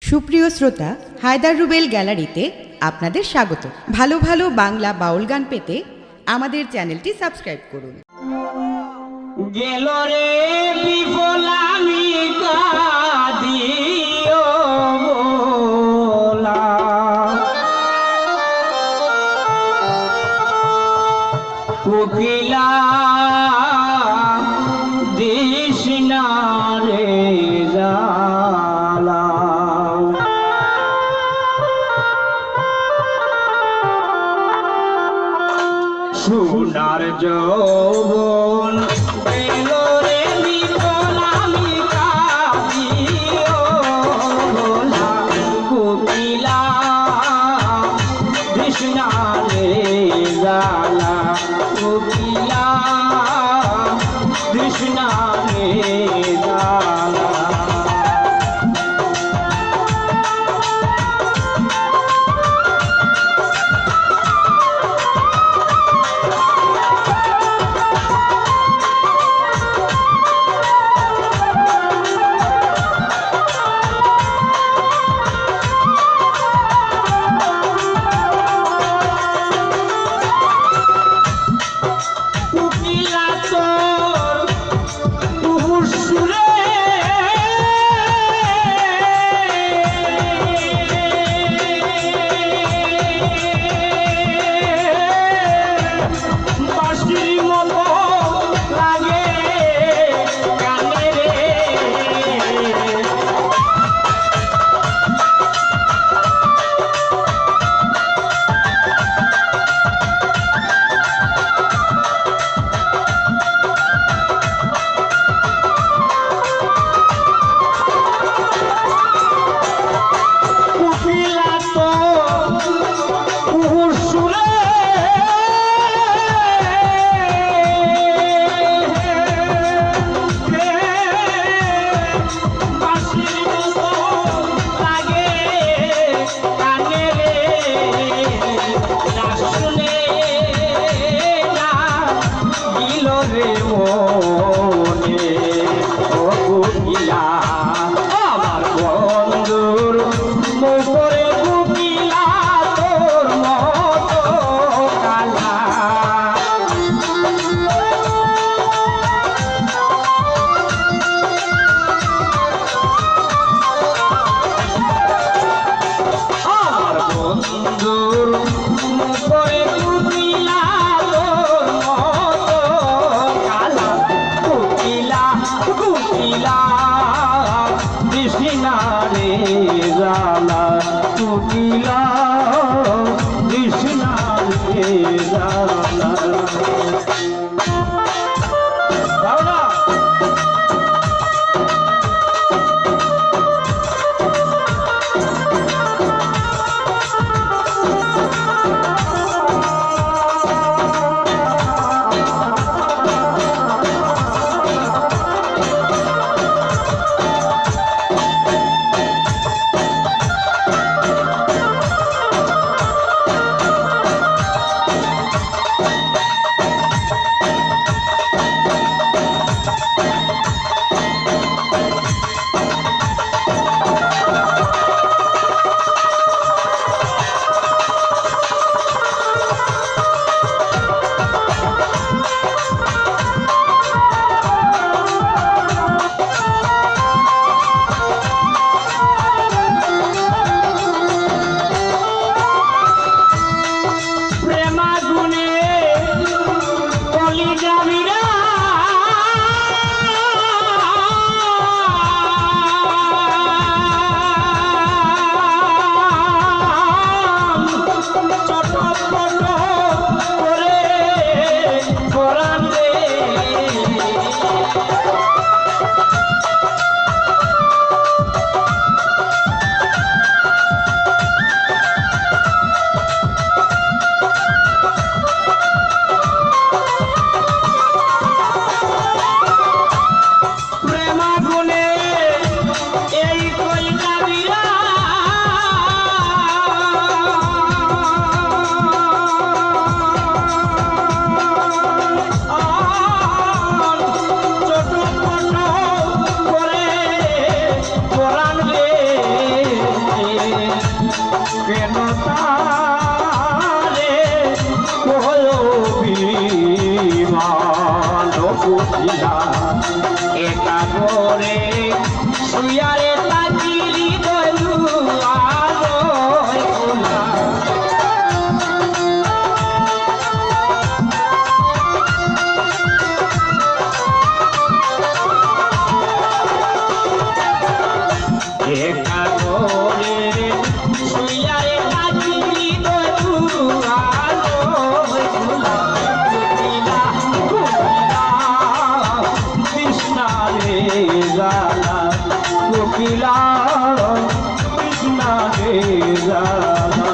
সুপ্রিয় শ্রোতা, হায়দার রুবেল গ্যালারিতে আপনাদের স্বাগত। ভালো ভালো বাংলা বাউল গান পেতে আমাদের চ্যানেলটি সাবস্ক্রাইব করুন। গেল রে বিফলামি কাদিও বোলা, কোকিলা দেশনা রে জালা, সোনার যৌবন গেল রে বিফলামি কাদিও বোলা, কোকিলা দেশনা রে জালা, কোকিলা দেশনা রে জালা। আমার বন্ধুর মুখরে কোকিলা তোর মতো কালা, আমার বন্ধুর মুখরে কোকিলা তোর মতো কালা, কোকিলা কোকিলা কৃষ্ণা রে জালা, কোকিলা কৃষ্ণা রে জালা। কেন তারে হলো বিমান বুঝিলা একা করে শুয়ারে তাকিলি দলু আলোয় খোলা একা করে শুয়ারে তাকিলি দলু আলোয় খোলা বুঝিলা বুঝিলা কৃষ্ণা রে জালা কোকিলা কৃষ্ণা রে জালা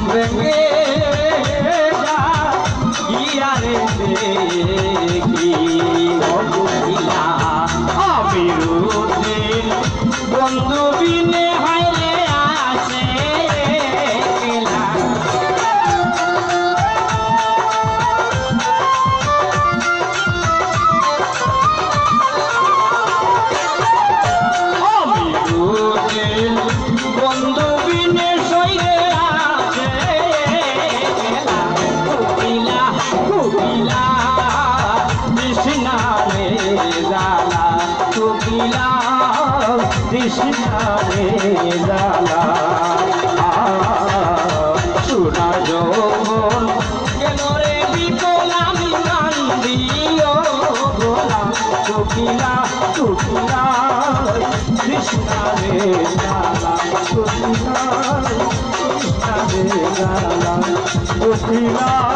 ভেঙে ইয়ারে দেখি অবুঝিলা অবিরুদ্ধের বন্ধু বিনে হাইলে আসে কেলা অবিরুদ্ধের বন্ধু বিনে সইরে কৃষ্ণা রে জালা সুনা যৌবন কেন রে বিপলামি কান্দিও গোলা কোকিলা কোকিলা কৃষ্ণা রে জালা কোকিলা কৃষ্ণা রে জালা কোকিলা